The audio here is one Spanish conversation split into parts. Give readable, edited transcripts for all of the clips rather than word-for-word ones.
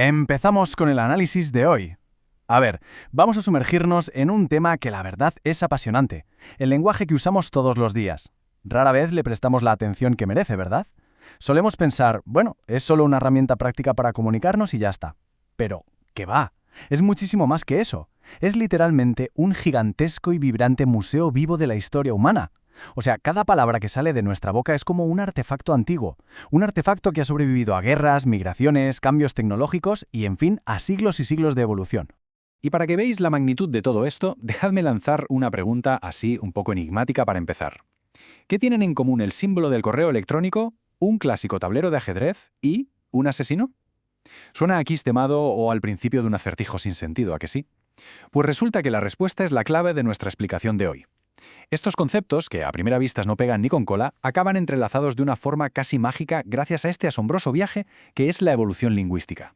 Empezamos con el análisis de hoy. A ver, vamos a sumergirnos en un tema que la verdad es apasionante, el lenguaje que usamos todos los días. Rara vez le prestamos la atención que merece, ¿verdad? Solemos pensar, bueno, es solo una herramienta práctica para comunicarnos y ya está. Pero, ¿qué va? Es muchísimo más que eso. Es literalmente un gigantesco y vibrante museo vivo de la historia humana. O sea, cada palabra que sale de nuestra boca es como un artefacto antiguo, un artefacto que ha sobrevivido a guerras, migraciones, cambios tecnológicos y, en fin, a siglos y siglos de evolución. Y para que veáis la magnitud de todo esto, dejadme lanzar una pregunta así un poco enigmática para empezar. ¿Qué tienen en común el símbolo del correo electrónico, un clásico tablero de ajedrez y un asesino? Suena a quistemado o al principio de un acertijo sin sentido, ¿a que sí? Pues resulta que la respuesta es la clave de nuestra explicación de hoy. Estos conceptos, que a primera vista no pegan ni con cola, acaban entrelazados de una forma casi mágica gracias a este asombroso viaje que es la evolución lingüística.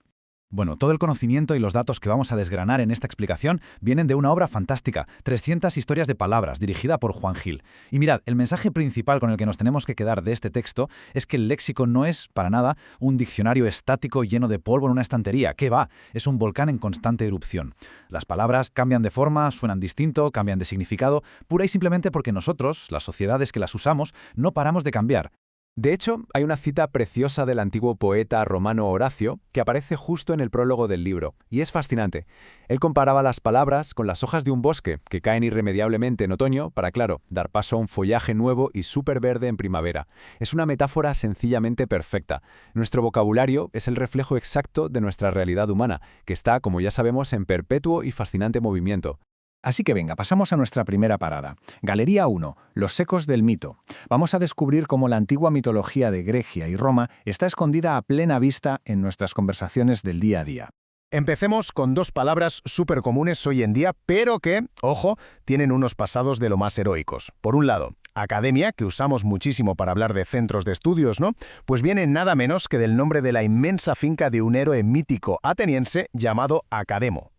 Bueno, todo el conocimiento y los datos que vamos a desgranar en esta explicación vienen de una obra fantástica, 300 historias de palabras, dirigida por Juan Gil. Y mirad, el mensaje principal con el que nos tenemos que quedar de este texto es que el léxico no es, para nada, un diccionario estático lleno de polvo en una estantería. ¿Qué va? Es un volcán en constante erupción. Las palabras cambian de forma, suenan distinto, cambian de significado, pura y simplemente porque nosotros, las sociedades que las usamos, no paramos de cambiar. De hecho, hay una cita preciosa del antiguo poeta romano Horacio que aparece justo en el prólogo del libro, y es fascinante. Él comparaba las palabras con las hojas de un bosque que caen irremediablemente en otoño para, claro, dar paso a un follaje nuevo y súper verde en primavera. Es una metáfora sencillamente perfecta. Nuestro vocabulario es el reflejo exacto de nuestra realidad humana, que está, como ya sabemos, en perpetuo y fascinante movimiento. Así que venga, pasamos a nuestra primera parada. Galería 1. Los ecos del mito. Vamos a descubrir cómo la antigua mitología de Grecia y Roma está escondida a plena vista en nuestras conversaciones del día a día. Empecemos con dos palabras súper comunes hoy en día, pero que, ojo, tienen unos pasados de lo más heroicos. Por un lado, academia, que usamos muchísimo para hablar de centros de estudios, ¿no? Pues viene nada menos que del nombre de la inmensa finca de un héroe mítico ateniense llamado Academo.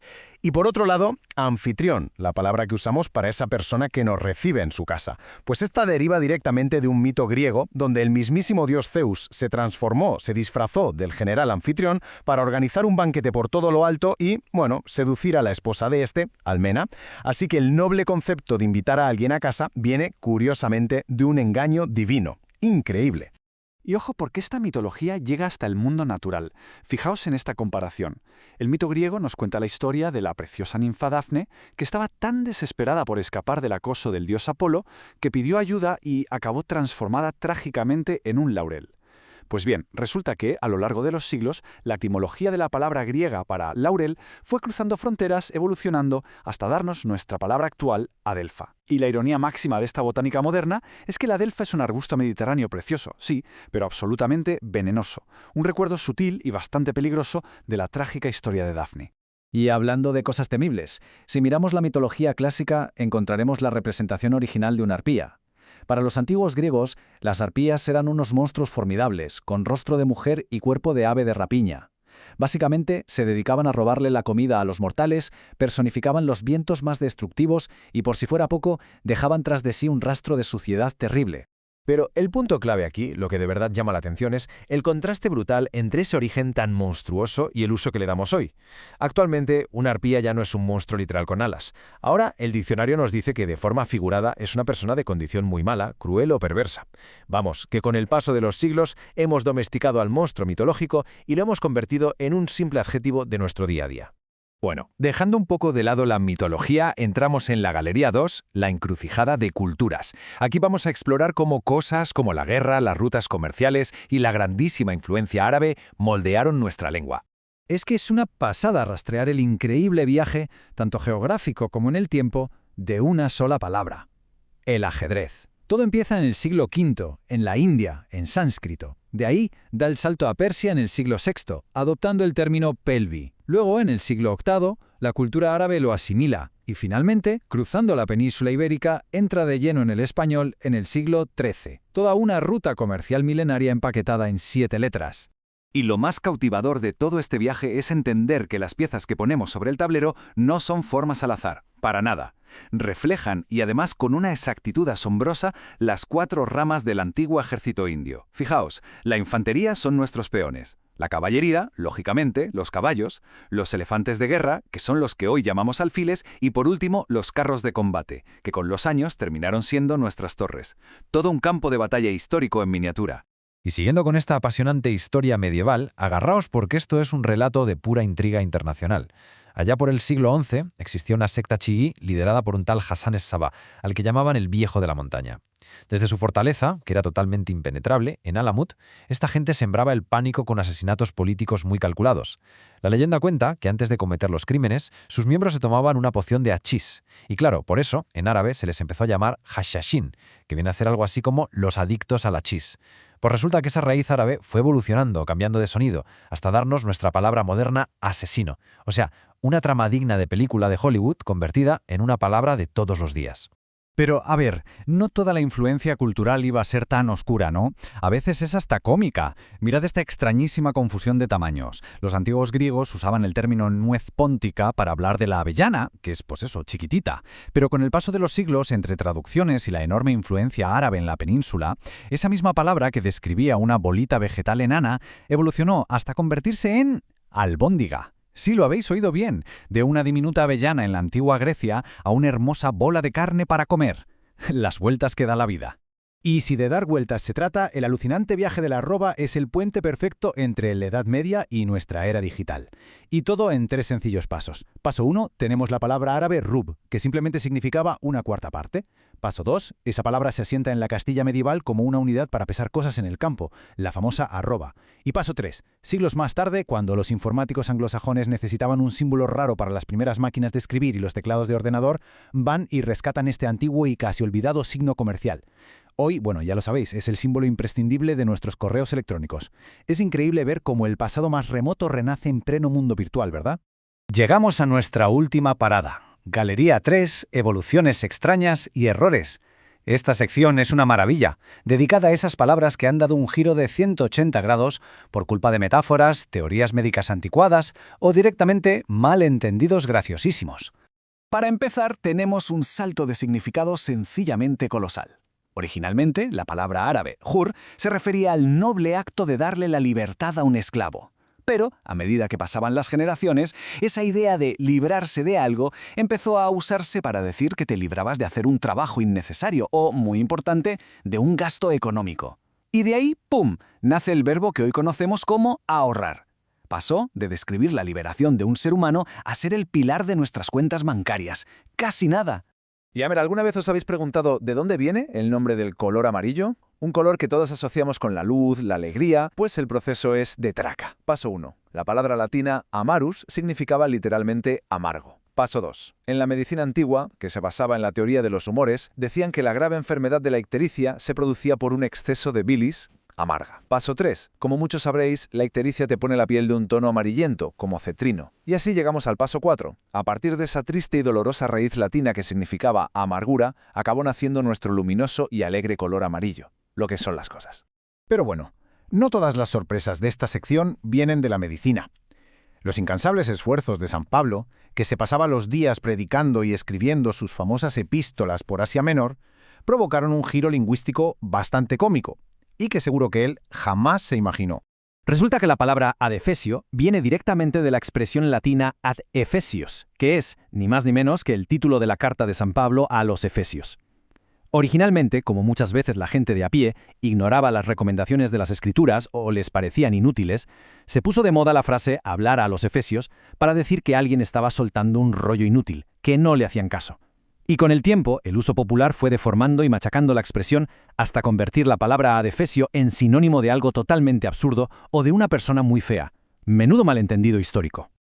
Y por otro lado, anfitrión, la palabra que usamos para esa persona que nos recibe en su casa. Pues esta deriva directamente de un mito griego donde el mismísimo dios Zeus se disfrazó del general anfitrión para organizar un banquete por todo lo alto y, bueno, seducir a la esposa de este, Almena. Así que el noble concepto de invitar a alguien a casa viene, curiosamente, de un engaño divino. Increíble. Y ojo, porque esta mitología llega hasta el mundo natural. Fijaos en esta comparación. El mito griego nos cuenta la historia de la preciosa ninfa Dafne, que estaba tan desesperada por escapar del acoso del dios Apolo, que pidió ayuda y acabó transformada trágicamente en un laurel. Pues bien, resulta que, a lo largo de los siglos, la etimología de la palabra griega para laurel fue cruzando fronteras, evolucionando, hasta darnos nuestra palabra actual, adelfa. Y la ironía máxima de esta botánica moderna es que la adelfa es un arbusto mediterráneo precioso, sí, pero absolutamente venenoso. Un recuerdo sutil y bastante peligroso de la trágica historia de Dafne. Y hablando de cosas temibles, si miramos la mitología clásica, encontraremos la representación original de una arpía. Para los antiguos griegos, las arpías eran unos monstruos formidables, con rostro de mujer y cuerpo de ave de rapiña. Básicamente, se dedicaban a robarle la comida a los mortales, personificaban los vientos más destructivos y, por si fuera poco, dejaban tras de sí un rastro de suciedad terrible. Pero el punto clave aquí, lo que de verdad llama la atención, es el contraste brutal entre ese origen tan monstruoso y el uso que le damos hoy. Actualmente, una arpía ya no es un monstruo literal con alas. Ahora, el diccionario nos dice que de forma figurada es una persona de condición muy mala, cruel o perversa. Vamos, que con el paso de los siglos hemos domesticado al monstruo mitológico y lo hemos convertido en un simple adjetivo de nuestro día a día. Bueno, dejando un poco de lado la mitología, entramos en la Galería 2, la encrucijada de culturas. Aquí vamos a explorar cómo cosas como la guerra, las rutas comerciales y la grandísima influencia árabe moldearon nuestra lengua. Es que es una pasada rastrear el increíble viaje, tanto geográfico como en el tiempo, de una sola palabra: el ajedrez. Todo empieza en el siglo V, en la India, en sánscrito. De ahí da el salto a Persia en el siglo VI, adoptando el término pelvi. Luego, en el siglo VIII, la cultura árabe lo asimila y finalmente, cruzando la península ibérica, entra de lleno en el español en el siglo XIII. Toda una ruta comercial milenaria empaquetada en 7 letras. Y lo más cautivador de todo este viaje es entender que las piezas que ponemos sobre el tablero no son formas al azar, para nada. Reflejan, y además con una exactitud asombrosa, las 4 ramas del antiguo ejército indio. Fijaos, la infantería son nuestros peones, la caballería, lógicamente, los caballos, los elefantes de guerra, que son los que hoy llamamos alfiles, y por último, los carros de combate, que con los años terminaron siendo nuestras torres. Todo un campo de batalla histórico en miniatura. Y siguiendo con esta apasionante historia medieval, agarraos porque esto es un relato de pura intriga internacional. Allá por el siglo XI existía una secta chií liderada por un tal Hassan es-Sabah, al que llamaban el Viejo de la Montaña. Desde su fortaleza, que era totalmente impenetrable, en Alamut, esta gente sembraba el pánico con asesinatos políticos muy calculados. La leyenda cuenta que antes de cometer los crímenes, sus miembros se tomaban una poción de hachís. Y claro, por eso, en árabe se les empezó a llamar hashashin, que viene a ser algo así como los adictos al hachís. Pues resulta que esa raíz árabe fue evolucionando, cambiando de sonido, hasta darnos nuestra palabra moderna asesino. O sea, una trama digna de película de Hollywood convertida en una palabra de todos los días. Pero, a ver, no toda la influencia cultural iba a ser tan oscura, ¿no? A veces es hasta cómica. Mirad esta extrañísima confusión de tamaños. Los antiguos griegos usaban el término nuez póntica para hablar de la avellana, que es, pues eso, chiquitita. Pero con el paso de los siglos, entre traducciones y la enorme influencia árabe en la península, esa misma palabra que describía una bolita vegetal enana evolucionó hasta convertirse en albóndiga. Sí, lo habéis oído bien, de una diminuta avellana en la antigua Grecia a una hermosa bola de carne para comer. Las vueltas que da la vida. Y si de dar vueltas se trata, el alucinante viaje de la arroba es el puente perfecto entre la Edad Media y nuestra era digital. Y todo en 3 sencillos pasos. Paso 1, tenemos la palabra árabe rub, que simplemente significaba una cuarta parte. Paso 2, esa palabra se asienta en la Castilla medieval como una unidad para pesar cosas en el campo, la famosa arroba. Y paso 3, siglos más tarde, cuando los informáticos anglosajones necesitaban un símbolo raro para las primeras máquinas de escribir y los teclados de ordenador, van y rescatan este antiguo y casi olvidado signo comercial. Hoy, bueno, ya lo sabéis, es el símbolo imprescindible de nuestros correos electrónicos. Es increíble ver cómo el pasado más remoto renace en pleno mundo virtual, ¿verdad? Llegamos a nuestra última parada. Galería 3, evoluciones extrañas y errores. Esta sección es una maravilla, dedicada a esas palabras que han dado un giro de 180 grados por culpa de metáforas, teorías médicas anticuadas o directamente malentendidos graciosísimos. Para empezar, tenemos un salto de significado sencillamente colosal. Originalmente, la palabra árabe, hur, se refería al noble acto de darle la libertad a un esclavo. Pero, a medida que pasaban las generaciones, esa idea de librarse de algo empezó a usarse para decir que te librabas de hacer un trabajo innecesario o, muy importante, de un gasto económico. Y de ahí, ¡pum!, nace el verbo que hoy conocemos como ahorrar. Pasó de describir la liberación de un ser humano a ser el pilar de nuestras cuentas bancarias. ¡Casi nada! Y a ver, ¿alguna vez os habéis preguntado de dónde viene el nombre del color amarillo? Un color que todos asociamos con la luz, la alegría, pues el proceso es de traca. Paso 1. La palabra latina amarus significaba literalmente amargo. Paso 2. En la medicina antigua, que se basaba en la teoría de los humores, decían que la grave enfermedad de la ictericia se producía por un exceso de bilis amarga. Paso 3. Como muchos sabréis, la ictericia te pone la piel de un tono amarillento, como cetrino. Y así llegamos al paso 4. A partir de esa triste y dolorosa raíz latina que significaba amargura, acabó naciendo nuestro luminoso y alegre color amarillo. Lo que son las cosas. Pero bueno, no todas las sorpresas de esta sección vienen de la medicina. Los incansables esfuerzos de San Pablo, que se pasaba los días predicando y escribiendo sus famosas epístolas por Asia Menor, provocaron un giro lingüístico bastante cómico, y que seguro que él jamás se imaginó. Resulta que la palabra adefesio viene directamente de la expresión latina ad Efesios, que es ni más ni menos que el título de la carta de San Pablo a los Efesios. Originalmente, como muchas veces la gente de a pie ignoraba las recomendaciones de las Escrituras o les parecían inútiles, se puso de moda la frase hablar a los Efesios para decir que alguien estaba soltando un rollo inútil, que no le hacían caso. Y con el tiempo, el uso popular fue deformando y machacando la expresión hasta convertir la palabra adefesio en sinónimo de algo totalmente absurdo o de una persona muy fea. Menudo malentendido histórico.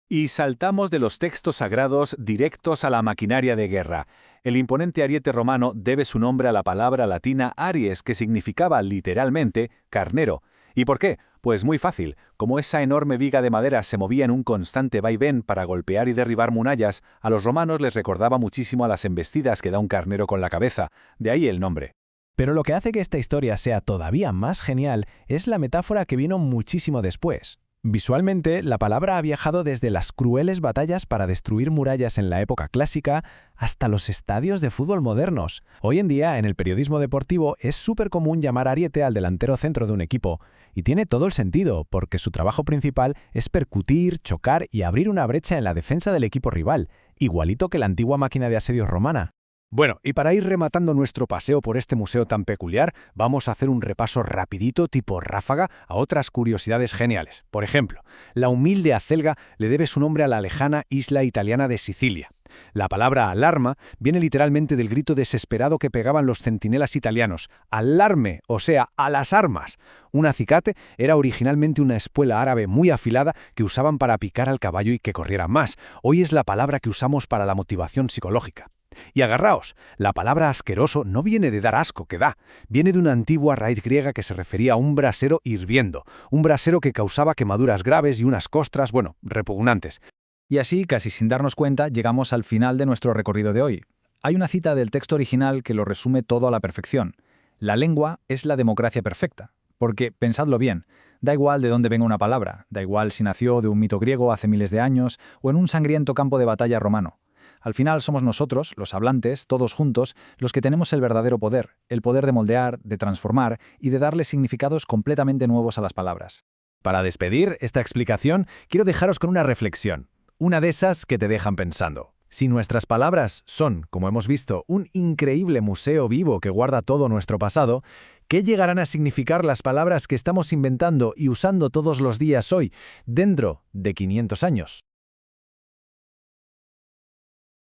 Y saltamos de los textos sagrados directos a la maquinaria de guerra. El imponente ariete romano debe su nombre a la palabra latina aries, que significaba literalmente carnero. ¿Y por qué? Pues muy fácil. Como esa enorme viga de madera se movía en un constante vaivén para golpear y derribar murallas, a los romanos les recordaba muchísimo a las embestidas que da un carnero con la cabeza. De ahí el nombre. Pero lo que hace que esta historia sea todavía más genial es la metáfora que vino muchísimo después. Visualmente, la palabra ha viajado desde las crueles batallas para destruir murallas en la época clásica hasta los estadios de fútbol modernos. Hoy en día, en el periodismo deportivo, es súper común llamar ariete al delantero centro de un equipo, y tiene todo el sentido, porque su trabajo principal es percutir, chocar y abrir una brecha en la defensa del equipo rival, igualito que la antigua máquina de asedios romana. Bueno, y para ir rematando nuestro paseo por este museo tan peculiar, vamos a hacer un repaso rapidito tipo ráfaga a otras curiosidades geniales. Por ejemplo, la humilde acelga le debe su nombre a la lejana isla italiana de Sicilia. La palabra alarma viene literalmente del grito desesperado que pegaban los centinelas italianos. ¡Alarme! O sea, ¡a las armas! Un acicate era originalmente una espuela árabe muy afilada que usaban para picar al caballo y que corriera más. Hoy es la palabra que usamos para la motivación psicológica. Y agarraos, la palabra asqueroso no viene de dar asco, que da. Viene de una antigua raíz griega que se refería a un brasero hirviendo, un brasero que causaba quemaduras graves y unas costras, bueno, repugnantes. Y así, casi sin darnos cuenta, llegamos al final de nuestro recorrido de hoy. Hay una cita del texto original que lo resume todo a la perfección. La lengua es la democracia perfecta. Porque, pensadlo bien, da igual de dónde venga una palabra, da igual si nació de un mito griego hace miles de años o en un sangriento campo de batalla romano. Al final somos nosotros, los hablantes, todos juntos, los que tenemos el verdadero poder, el poder de moldear, de transformar y de darle significados completamente nuevos a las palabras. Para despedir esta explicación, quiero dejaros con una reflexión. Una de esas que te dejan pensando. Si nuestras palabras son, como hemos visto, un increíble museo vivo que guarda todo nuestro pasado, ¿qué llegarán a significar las palabras que estamos inventando y usando todos los días hoy, dentro de 500 años?